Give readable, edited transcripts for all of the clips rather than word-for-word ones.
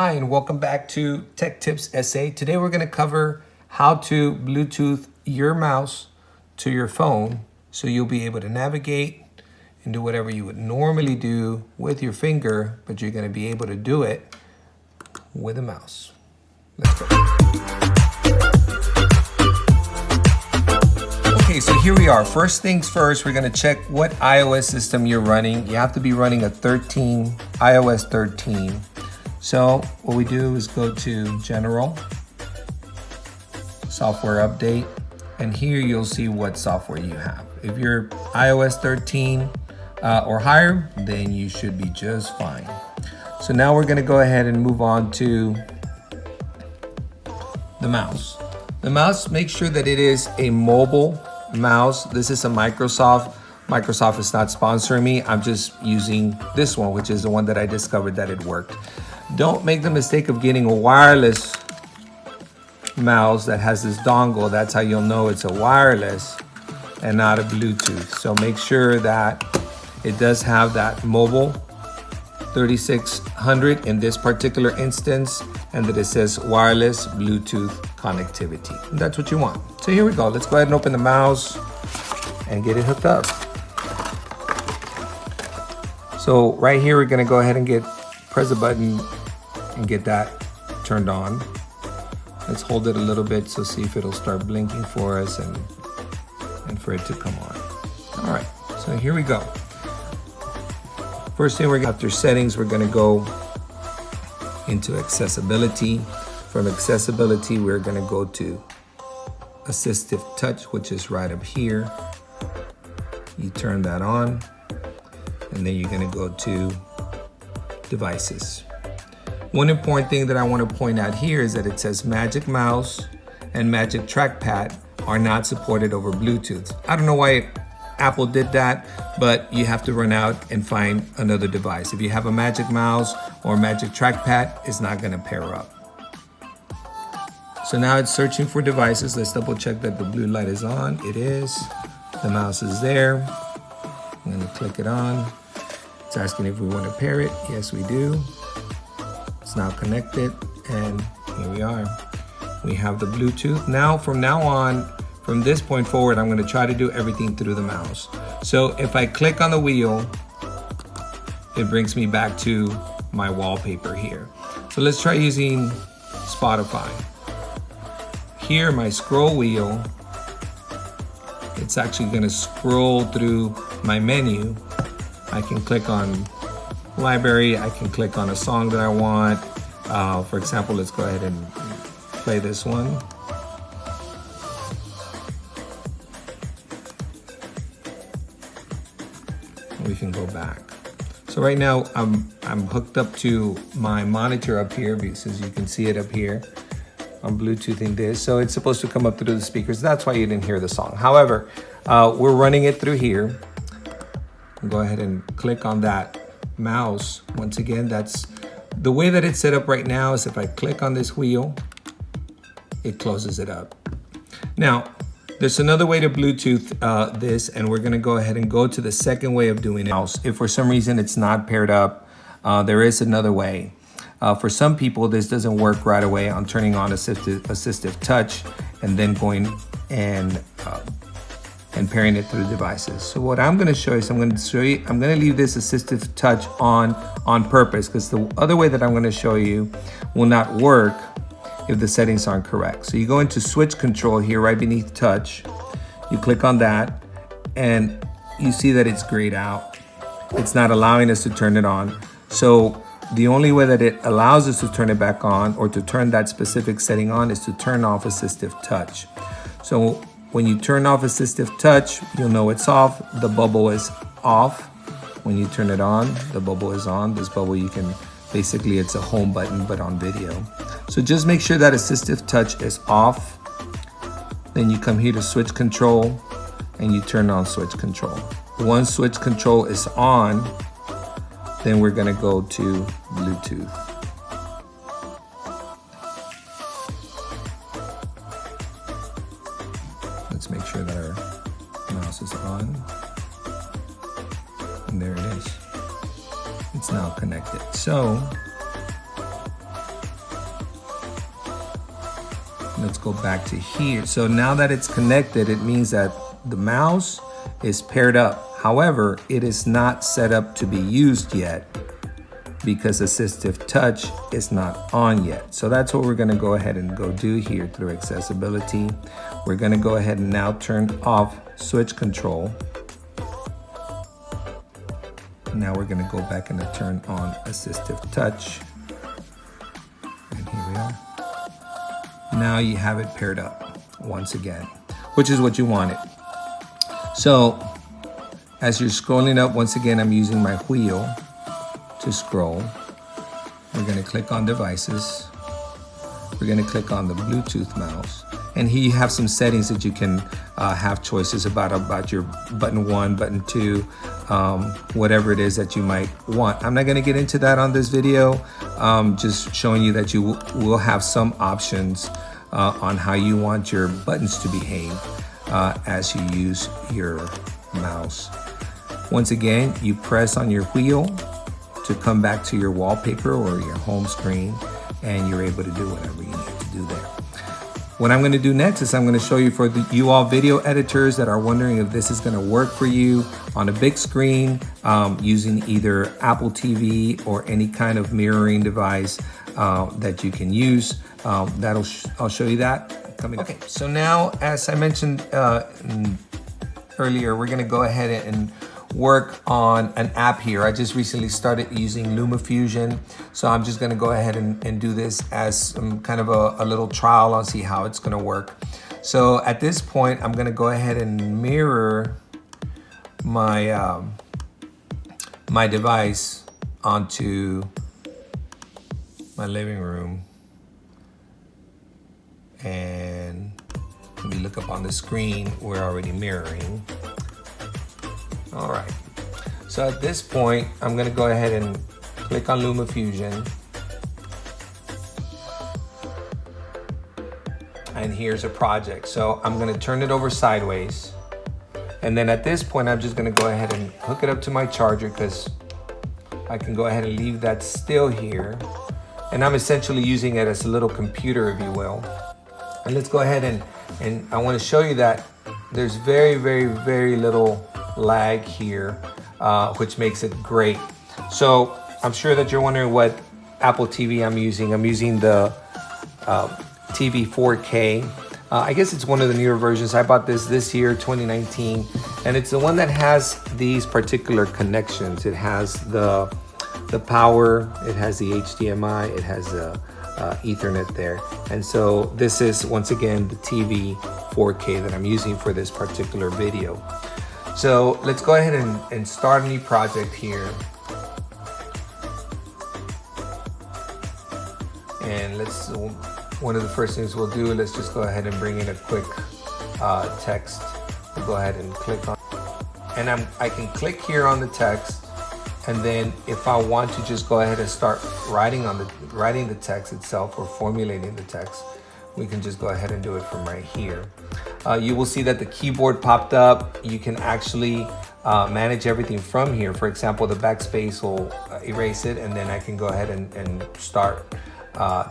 Hi, and welcome back to Tech Tips SA. Today we're going to cover how to Bluetooth your mouse to your phone so you'll be able to navigate and do whatever you would normally do with your finger, but you're going to be able to do it with a mouse. Let's go. Okay, so here we are. First things first, we're going to check what iOS system you're running. You have to be running a iOS 13. So what we do is go to General, Software Update, and here you'll see what software you have. If you're iOS 13 or higher, then you should be just fine. So now we're gonna go ahead and move on to the mouse. The mouse, make sure that it is a mobile mouse. This is a Microsoft. Microsoft is not sponsoring me. I'm just using this one, which is the one that I discovered that it worked. Don't make the mistake of getting a wireless mouse that has this dongle. That's how you'll know it's a wireless and not a Bluetooth. So make sure that it does have that mobile 3600 in this particular instance, and that it says wireless Bluetooth connectivity. And that's what you want. So here we go. Let's go ahead and open the mouse and get it hooked up. So right here, we're gonna go ahead and press a button and get that turned on. Let's hold it a little bit so see if it'll start blinking for us and for it to come on. All right, so here we go. First thing after settings, we're gonna go into accessibility. From accessibility, we're gonna go to assistive touch, which is right up here. You turn that on, and then you're gonna go to devices. One important thing that I want to point out here is that it says Magic Mouse and Magic Trackpad are not supported over Bluetooth. I don't know why Apple did that, but you have to run out and find another device. If you have a Magic Mouse or Magic Trackpad, it's not going to pair up. So now it's searching for devices. Let's double check that the blue light is on. It is. The mouse is there. I'm going to click it on. It's asking if we want to pair it. Yes, we do. It's now connected, and here we are. We have the Bluetooth. Now, from now on, from this point forward, I'm going to try to do everything through the mouse. So if I click on the wheel, it brings me back to my wallpaper here. So let's try using Spotify. Here, my scroll wheel, it's actually going to scroll through my menu. I can click on library, I can click on a song that I want. For example, let's go ahead and play this one. We can go back. So right now I'm hooked up to my monitor up here because you can see it up here. I'm Bluetoothing this, so it's supposed to come up through the speakers. That's why you didn't hear the song. However, we're running it through here. Go ahead and click on that mouse. Once again, that's the way that it's set up right now. Is if I click on this wheel, it closes it up. Now, there's another way to Bluetooth this, and we're gonna go ahead and go to the second way of doing it. If for some reason it's not paired up, there is another way. For some people, this doesn't work right away on turning on assistive touch and then going and pairing it through devices. So what I'm gonna show you is I'm gonna leave this assistive touch on purpose, because the other way that I'm gonna show you will not work if the settings aren't correct. So you go into switch control here right beneath touch, you click on that, and you see that it's grayed out. It's not allowing us to turn it on. So the only way that it allows us to turn it back on or to turn that specific setting on is to turn off assistive touch. So when you turn off assistive touch, you'll know it's off. The bubble is off. When you turn it on, the bubble is on. This bubble, basically it's a home button, but on video. So just make sure that assistive touch is off. Then you come here to switch control and you turn on switch control. Once switch control is on, then we're gonna go to Bluetooth. Let's make sure that our mouse is on. And there it is. It's now connected. So Let's go back to here. So now that it's connected, it means that the mouse is paired up. However, it is not set up to be used yet because assistive touch is not on yet. So that's what we're gonna go ahead and go do here through accessibility. We're gonna go ahead and now turn off switch control. Now we're gonna go back and turn on assistive touch. And here we are. Now you have it paired up once again, which is what you wanted. So as you're scrolling up, once again, I'm using my wheel to scroll. We're gonna click on devices. We're gonna click on the Bluetooth mouse. And here you have some settings that you can have choices about your button 1, button 2, whatever it is that you might want. I'm not gonna get into that on this video, just showing you that you will have some options on how you want your buttons to behave as you use your mouse. Once again, you press on your wheel to come back to your wallpaper or your home screen, and you're able to do whatever you need to do there. What I'm going to do next is I'm going to show you for you all video editors that are wondering if this is going to work for you on a big screen using either Apple TV or any kind of mirroring device that you can use. I'll show you that coming up. Okay, so now, as I mentioned earlier, we're going to go ahead and work on an app here. I just recently started using LumaFusion, so I'm just going to go ahead and do this as kind of a little trial. I'll see how it's going to work. So at this point, I'm going to go ahead and mirror my my device onto my living room, and when you look up on the screen, we're already mirroring. All right, so at this point, I'm gonna go ahead and click on LumaFusion. And here's a project. So I'm gonna turn it over sideways. And then at this point, I'm just gonna go ahead and hook it up to my charger because I can go ahead and leave that still here. And I'm essentially using it as a little computer, if you will. And let's go ahead and I wanna show you that there's very, very, very little lag here, which makes it great. So I'm sure that you're wondering what Apple TV I'm using. I'm using the TV 4K. I guess it's one of the newer versions. I bought this year, 2019, and it's the one that has these particular connections. It has the power, it has the HDMI, it has the Ethernet there. And so this is, once again, the TV 4K that I'm using for this particular video. So let's go ahead and start a new project here. And one of the first things we'll do, let's just go ahead and bring in a quick text. We'll go ahead and click on, and I can click here on the text, and then if I want to just go ahead and start writing the text itself or formulating the text, we can just go ahead and do it from right here. You will see that the keyboard popped up. You can actually manage everything from here. For example, the backspace will erase it, and then I can go ahead and start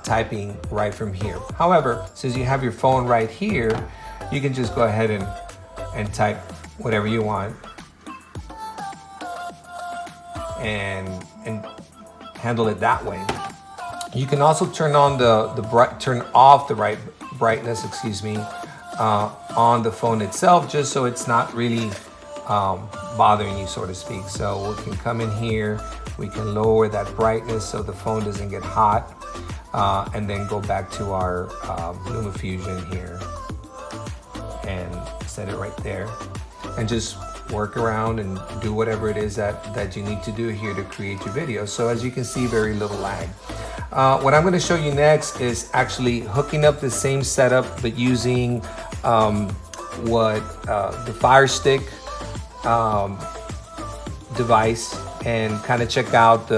typing right from here. However, since you have your phone right here, you can just go ahead and type whatever you want and handle it that way. You can also turn on turn off the brightness, on the phone itself, just so it's not really bothering you, so to speak. So we can come in here, we can lower that brightness so the phone doesn't get hot, and then go back to our LumaFusion here and set it right there, and just work around and do whatever it is that you need to do here to create your video. So as you can see, very little lag. What I'm going to show you next is actually hooking up the same setup, but using the Fire Stick device, and kind of check out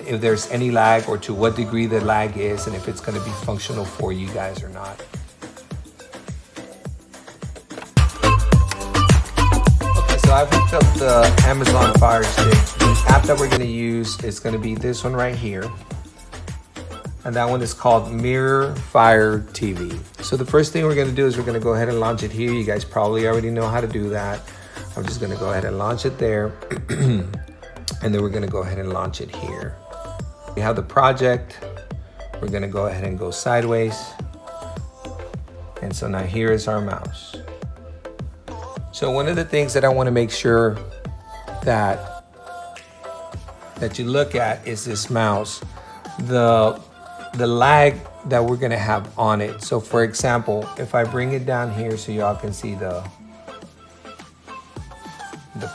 if there's any lag or to what degree the lag is, and if it's going to be functional for you guys or not. Okay, so I've hooked up the Amazon Fire Stick. The app that we're going to use is going to be this one right here. and that one is called Mirror Fire TV. So the first thing we're gonna do is we're gonna go ahead and launch it here. You guys probably already know how to do that. I'm just gonna go ahead and launch it there. And then we're gonna go ahead and launch it here. We have the project. We're gonna go ahead and go sideways. And so now here is our mouse. So one of the things that I wanna make sure that you look at is this mouse, the lag that we're gonna have on it. So for example, if I bring it down here so y'all can see the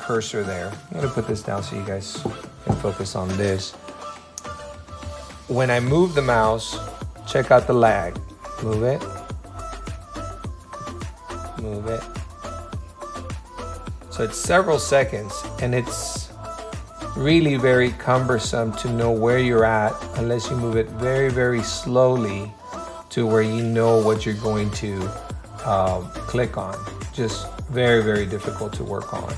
cursor there. I'm gonna put this down so you guys can focus on this. When I move the mouse, check out the lag. Move it. Move it. So it's several seconds, and it's really very cumbersome to know where you're at unless you move it very, very slowly to where you know what you're going to click on. Just very, very difficult to work on.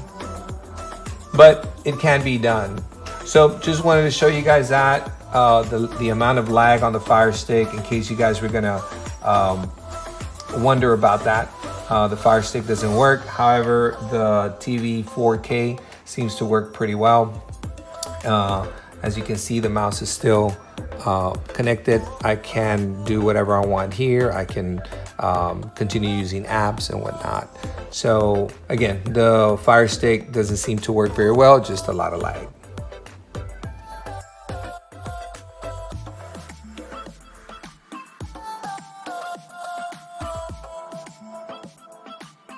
But it can be done. So just wanted to show you guys that, the amount of lag on the Fire Stick in case you guys were gonna wonder about that. The Fire Stick doesn't work. However, the TV 4K seems to work pretty well. As you can see, the mouse is still connected. I can do whatever I want here. I can continue using apps and whatnot. So again, the Fire Stick doesn't seem to work very well, just a lot of lag.